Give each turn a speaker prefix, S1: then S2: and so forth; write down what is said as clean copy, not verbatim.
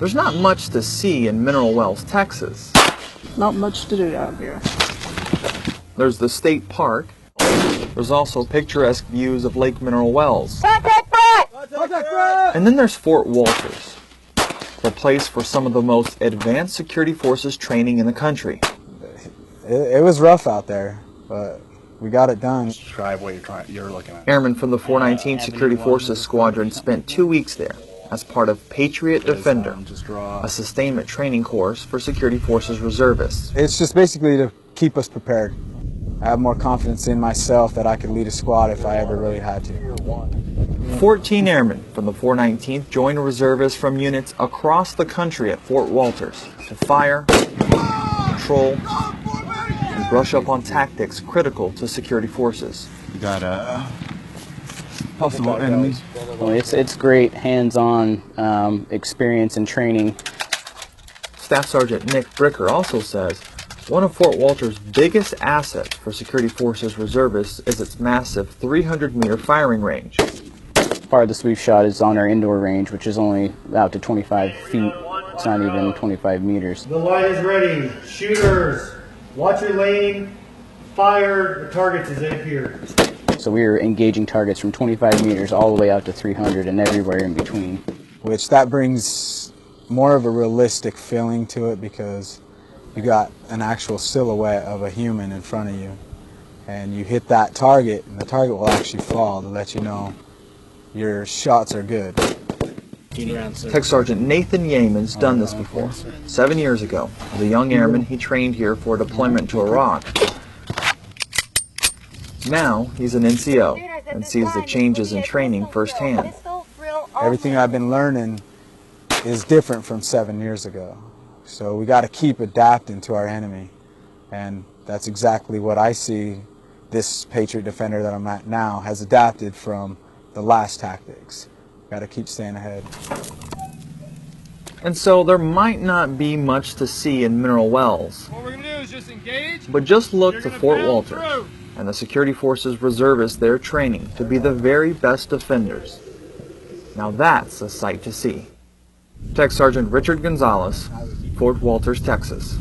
S1: There's not much to see in Mineral Wells, Texas.
S2: Not much to do out here.
S1: There's the state park. There's also picturesque views of Lake Mineral Wells. And then there's Fort Wolters, the place for some of the most advanced security forces training in the country.
S3: It was rough out there, but we got it done.
S4: Describe what you're looking at.
S1: Airmen from the 419 Security Forces Squadron spent 2 weeks there as part of Patriot Defender, a sustainment training course for Security Forces reservists.
S3: It's just basically to keep us prepared. I have more confidence in myself that I could lead a squad if I ever really had to.
S1: 14 airmen from the 419th joined reservists from units across the country at Fort Wolters to fire, patrol, and brush up on tactics critical to security forces.
S4: You got possible enemies.
S5: Well, it's great hands-on experience and training.
S1: Staff Sergeant Nick Bricker also says one of Fort Wolters' biggest assets for security forces reservists is its massive 300-meter firing range.
S5: Part of the sweep shot is on our indoor range, which is only out to 25 feet. It's not even 25 meters.
S6: The light is ready. Shooters, watch your lane. Fire. The target is in here.
S5: So we are engaging targets from 25 meters all the way out to 300 and everywhere in between.
S3: Which that brings more of a realistic feeling to it because you got an actual silhouette of a human in front of you. And you hit that target, and the target will actually fall to let you know your shots are good.
S1: Tech Sergeant Nathan Yeaman's done this before. 7 years ago, as a young airman, he trained here for deployment to Iraq. Now, he's an NCO and sees the changes in training firsthand.
S3: Everything I've been learning is different from 7 years ago. So we got to keep adapting to our enemy. And that's exactly what I see this Patriot Defender that I'm at now has adapted from the last tactics. Got to keep staying ahead.
S1: And so there might not be much to see in Mineral Wells.
S7: What we're going to do is just engage.
S1: But just look to Fort Wolters and the Security Forces reservists they're training to be the very best defenders. Now that's a sight to see. Tech Sergeant Richard Gonzales, Fort Wolters, Texas.